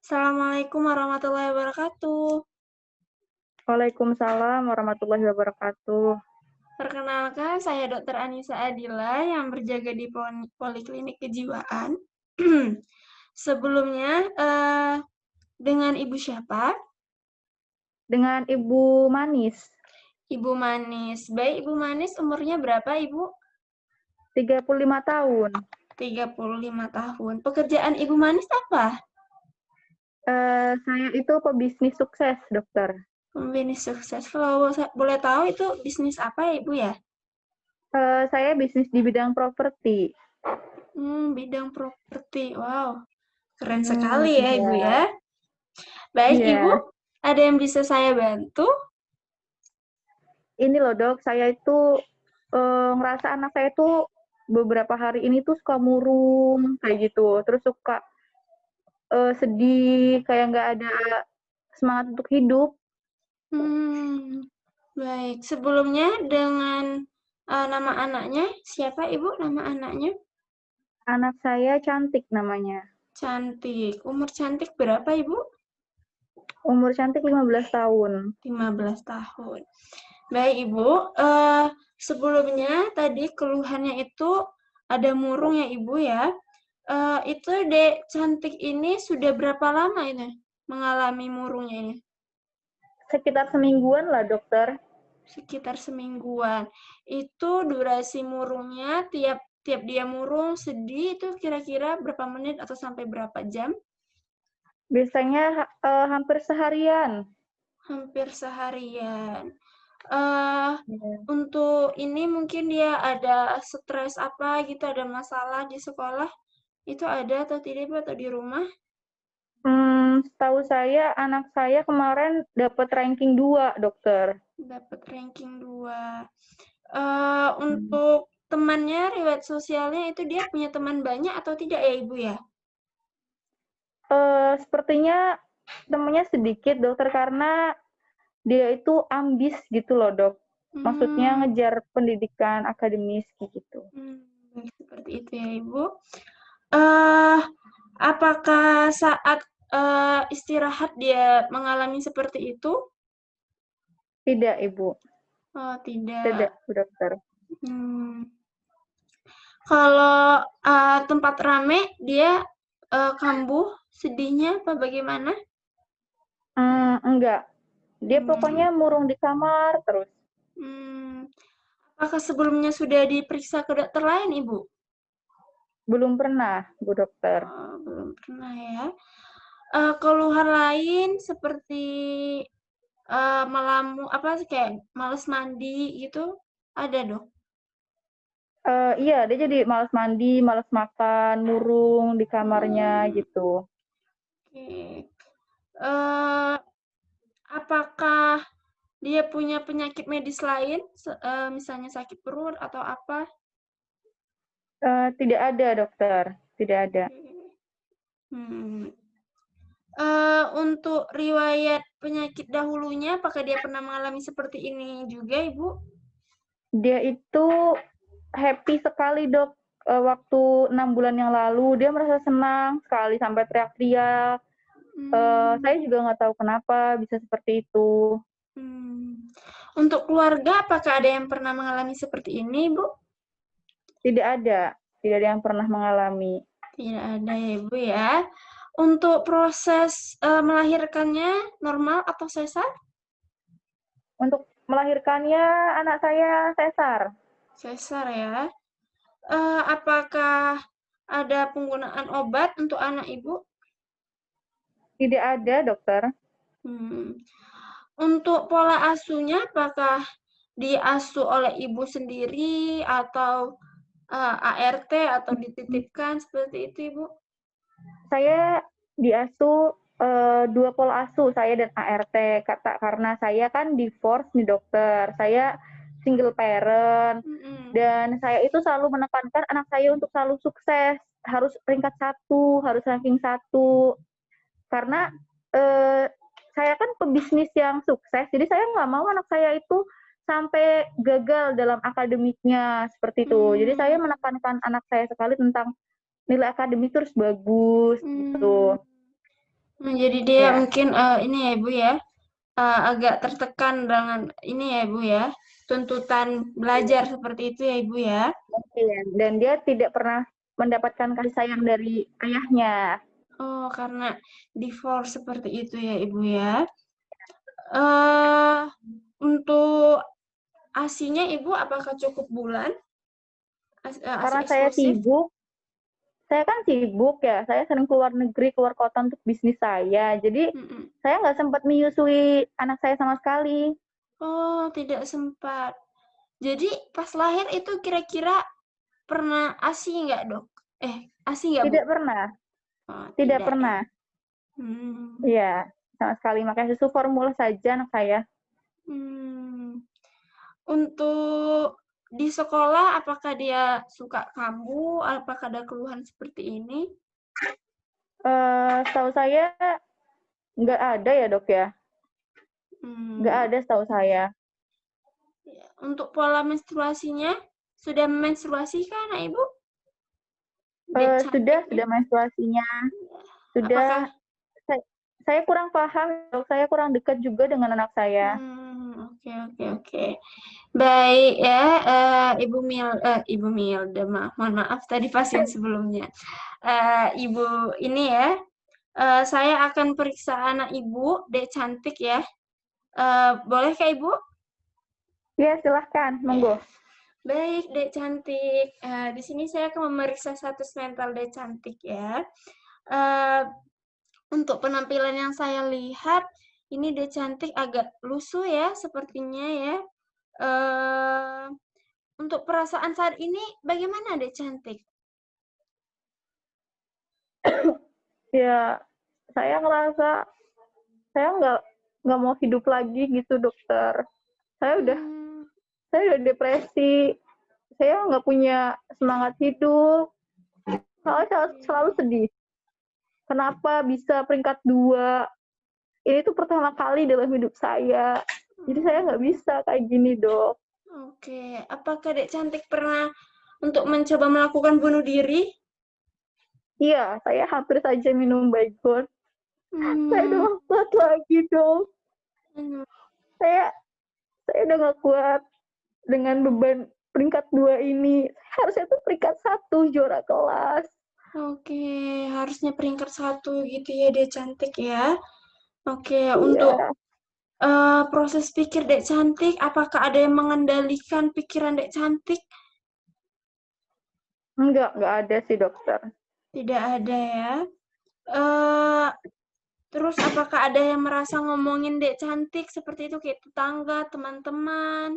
Assalamualaikum warahmatullahi wabarakatuh. Waalaikumsalam warahmatullahi wabarakatuh. Perkenalkan, saya Dr. Anissa Adila yang berjaga di Poliklinik Kejiwaan. Sebelumnya, dengan Ibu siapa? Dengan Ibu Manis, Ibu Manis. Baik, Ibu Manis, umurnya berapa, Ibu? 35 tahun. 35 tahun. Pekerjaan Ibu Manis apa? Saya itu pebisnis sukses, dokter. Bisnis sukses. Kalau boleh tahu itu bisnis apa ya, Ibu ya? Saya bisnis di bidang properti. Bidang properti. Wow, keren sekali ya, Ibu Iya. ya. Baik, Ibu, Iya. ada yang bisa saya bantu? Ini loh dok, saya itu ngerasa anak saya tuh beberapa hari ini tuh suka murung kayak gitu, terus suka sedih, kayak nggak ada semangat untuk hidup. Baik. Sebelumnya dengan nama anaknya, siapa Ibu nama anaknya? Anak saya Cantik namanya. Cantik. Umur Cantik berapa Ibu? Umur Cantik 15 tahun. 15 tahun. Baik Ibu, sebelumnya tadi keluhannya itu ada murung ya Ibu ya. Itu Dek Cantik ini sudah berapa lama ini mengalami murungnya ini? Sekitar semingguan lah dokter. Sekitar semingguan. Itu durasi murungnya tiap dia murung sedih itu kira-kira berapa menit atau sampai berapa jam? Biasanya hampir seharian. Hampir seharian. Iya. Untuk ini mungkin dia ada stres apa gitu, ada masalah di sekolah, itu ada atau tidak Bu, atau di rumah? Setahu saya anak saya kemarin dapat ranking 2, dokter. Dapat ranking 2. Hmm. Untuk temannya, riwayat sosialnya itu dia punya teman banyak atau tidak ya Ibu ya? Sepertinya temennya sedikit, dokter, karena dia itu ambis gitu loh, dok. Maksudnya Hmm. ngejar pendidikan akademis gitu. Seperti itu ya Ibu. Eh, apakah saat istirahat dia mengalami seperti itu? Tidak, Ibu. Oh, Tidak, tidak. Bu dokter. Hmm. Kalau tempat rame, dia kambuh, sedihnya apa bagaimana? Enggak. Dia Hmm. pokoknya murung di kamar terus. Hmm. Apakah sebelumnya sudah diperiksa ke dokter lain, Ibu? Belum pernah, Bu dokter. Oh, belum pernah ya. Keluhan lain seperti apa sih kayak males mandi gitu, ada Dok? Iya, dia jadi malas mandi, malas makan, murung di kamarnya Mmm, gitu. oke. Eee, apakah dia punya penyakit medis lain, misalnya sakit perut atau apa? Tidak ada, dokter, tidak ada. Hmm. Untuk riwayat penyakit dahulunya, apakah dia pernah mengalami seperti ini juga, Ibu? Dia itu happy sekali, Dok, waktu 6 bulan yang lalu. Dia merasa senang sekali sampai teriak-teriak. Mmm, Saya juga nggak tahu kenapa bisa seperti itu. Untuk keluarga, apakah ada yang pernah mengalami seperti ini, Ibu? Tidak ada yang pernah mengalami. Tidak ada ya, Ibu, ya. Untuk proses, melahirkannya normal atau sesar? Untuk melahirkannya anak saya sesar. Sesar ya. Apakah ada penggunaan obat untuk anak Ibu? Tidak ada, dokter. Hmm. Untuk pola asuhnya, apakah diasuh oleh ibu sendiri atau ART atau dititipkan seperti itu, Ibu? Saya diasuh 2 pola asuh, saya dan ART, karena saya kan divorce nih, dokter. Saya single parent, Mhm. dan saya itu selalu menekankan anak saya untuk selalu sukses, harus peringkat 1, harus ranking 1. Karena, saya kan pebisnis yang sukses, jadi saya nggak mau anak saya itu sampai gagal dalam akademiknya, seperti itu. Jadi saya Mmm, menekankan anak saya sekali tentang nilai akademik terus bagus, mmm. gitu. Jadi dia Ya, mungkin ini ya Ibu ya, agak tertekan dengan ini ya Ibu ya, tuntutan belajar seperti itu ya Ibu ya. mungkin. Dan dia tidak pernah mendapatkan kasih sayang dari ayahnya. Oh, karena divorce seperti itu ya Ibu ya. eh untuk ASI-nya Ibu apakah cukup bulan? ASI Karena eksklusif? saya kan sibuk ya, saya sering keluar negeri, keluar kota untuk bisnis saya. Jadi Mhm. saya nggak sempat menyusui anak saya sama sekali. Oh, tidak sempat. Jadi pas lahir itu kira-kira pernah ASI nggak, Dok? ASI nggak, Bu? Tidak pernah, Oh, tidak tidak ya. pernah. Hmm. Iya, sama sekali. Makanya susu formula saja anak saya. Hmm. Untuk di sekolah, apakah dia suka kambuh? Apakah ada keluhan seperti ini? Setahu saya nggak ada ya dok ya, nggak Hmm. ada setahu saya. Ya. Untuk pola menstruasinya, sudah menstruasi kan, Anak Ibu? Dek cantiknya? Sudah menstruasinya, Apakah sudah. Saya, saya kurang paham, dok. Saya kurang dekat juga dengan anak saya. Oke, oke, oke. Baik ya, Ibu Milda, mohon maaf tadi pasien sebelumnya. Ibu ini ya, saya akan periksa anak Ibu, Dek cantik ya. Boleh Kak Ibu? Ya silahkan, Ya. monggo. Baik, Dek cantik. Di sini saya akan memeriksa status mental Dek cantik ya. Eh, untuk penampilan yang saya lihat, ini Dek cantik agak lusuh ya, sepertinya ya. Eh, untuk perasaan saat ini bagaimana Dek cantik? Ya, saya ngerasa saya nggak mau hidup lagi gitu dokter. Saya udah Hmm, saya udah depresi. Saya nggak punya semangat hidup. Saya selalu oke. sedih. Kenapa bisa peringkat 2? Ini tuh pertama kali dalam hidup saya. Jadi saya nggak Hmm, bisa kayak gini dok. oke. Apakah Dek cantik pernah untuk mencoba melakukan bunuh diri? Iya, saya hampir saja minum Baygon. Saya udah Hmm, gak kuat lagi dok. anu, Saya saya udah gak kuat dengan beban peringkat 2 ini. Harusnya tuh peringkat 1 juara kelas. oke, harusnya peringkat 1 gitu ya Dek cantik ya. Oke, untuk Iya, proses pikir Dek cantik, apakah ada yang mengendalikan pikiran Dek cantik? nggak ada sih dokter. Tidak ada ya. Eh, terus apakah ada yang merasa ngomongin Dek cantik seperti itu kayak tetangga, teman-teman?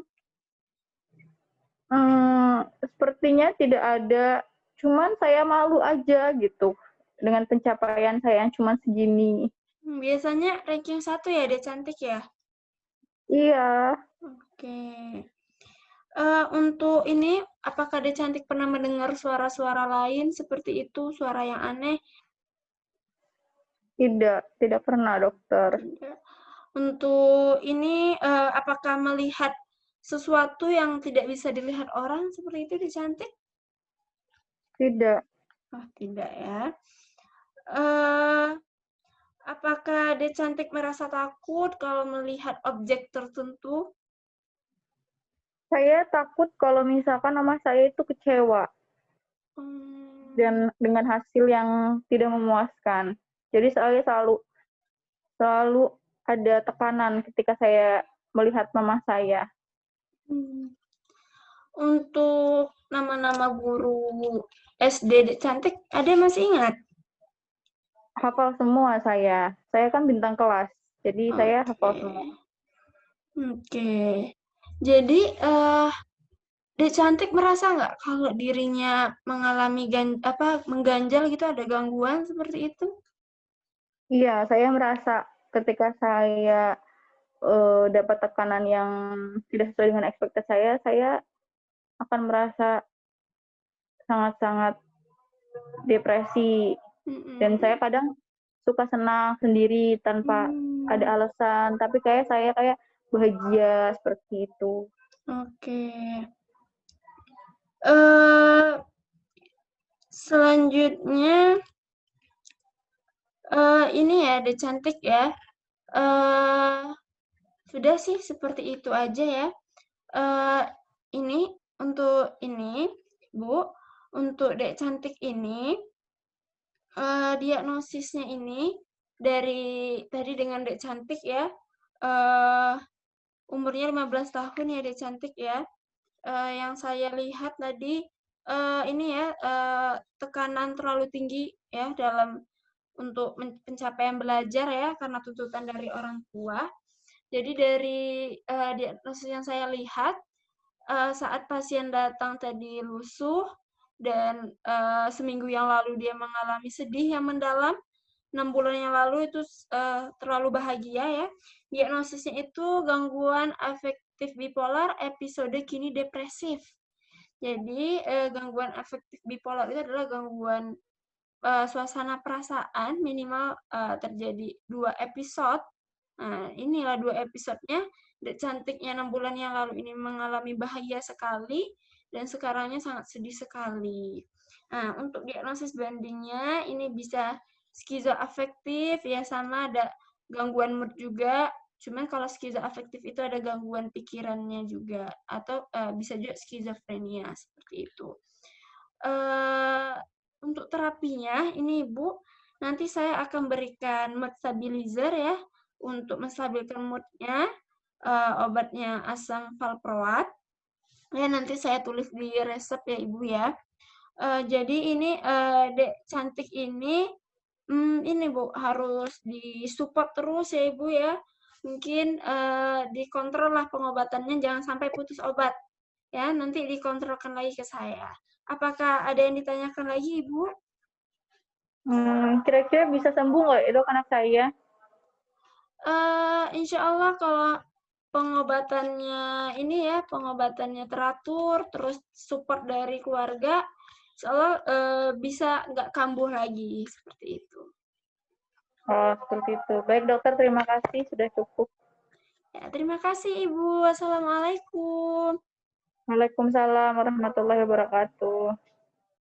Sepertinya tidak ada. Cuman saya malu aja gitu dengan pencapaian saya yang cuma segini. Biasanya ranking 1 ya Dek cantik ya? Iya, Oke. Untuk ini, apakah Dek cantik pernah mendengar suara-suara lain seperti itu, suara yang aneh? tidak pernah dokter. Tidak. Untuk ini, apakah melihat sesuatu yang tidak bisa dilihat orang seperti itu Dek cantik? Tidak. Oh, tidak ya. Eh, apakah Dek cantik merasa takut kalau melihat objek tertentu? Saya takut kalau misalkan nama saya itu kecewa Hmm, dan dengan hasil yang tidak memuaskan. Jadi saya selalu selalu ada tekanan ketika saya melihat mama saya. hmm. Untuk nama-nama guru SD Dek cantik, ada masih ingat? Hafal semua saya. Saya kan bintang kelas. Jadi saya Oke, hafal semua. oke. Jadi, Dek cantik merasa nggak kalau dirinya mengalami mengganjal gitu, ada gangguan seperti itu? Iya, saya merasa ketika saya dapat tekanan yang tidak sesuai dengan ekspektasi saya akan merasa sangat-sangat depresi. Dan Mhm. saya kadang suka senang sendiri tanpa ada Mmm, alasan, tapi saya kayak bahagia seperti itu. oke. Eee, selanjutnya Ini ya, Dek Cantik ya. Eh, sudah sih seperti itu aja ya. Eh, ini untuk ini, Bu, untuk Dek Cantik ini, diagnosisnya ini dari tadi dengan Dek Cantik ya, eh umurnya 15 tahun ya Dek Cantik ya. Yang saya lihat tadi, ini ya, tekanan terlalu tinggi ya dalam untuk pencapaian belajar ya, karena tuntutan dari orang tua. Jadi dari, diagnosis yang saya lihat, saat pasien datang tadi lusuh dan, seminggu yang lalu dia mengalami sedih yang mendalam, 6 bulan yang lalu itu terlalu bahagia ya. Diagnosisnya itu gangguan afektif bipolar episode kini depresif. Jadi, gangguan afektif bipolar itu adalah gangguan suasana perasaan minimal terjadi 2 episode. Nah, inilah 2 episodenya. Dek Cantiknya 6 bulan yang lalu ini mengalami bahagia sekali dan sekarangnya sangat sedih sekali. Nah, untuk diagnosis bandingnya ini bisa skizoafektif, ya sama ada gangguan mood juga. Cuman kalau skizoafektif itu ada gangguan pikirannya juga atau bisa juga skizofrenia seperti itu. Untuk terapinya ini Ibu, nanti saya akan berikan mood stabilizer ya untuk menstabilkan mood-nya. Obatnya asam valproat. Ya nanti saya tulis di resep ya Ibu ya. Jadi ini Dek Cantik ini Bu harus disupport terus ya Ibu ya. Mungkin dikontrol lah pengobatannya, jangan sampai putus obat. Ya, nanti dikontrolkan lagi ke saya. Apakah ada yang ditanyakan lagi Ibu? Kira-kira bisa sembuh nggak dok anak saya? Insya Allah kalau pengobatannya teratur, terus support dari keluarga, insya Allah bisa nggak kambuh lagi, seperti itu. Oh, seperti itu. Baik dokter, terima kasih sudah cukup. Ya, terima kasih Ibu. Assalamualaikum. Waalaikumsalam warahmatullahi wabarakatuh.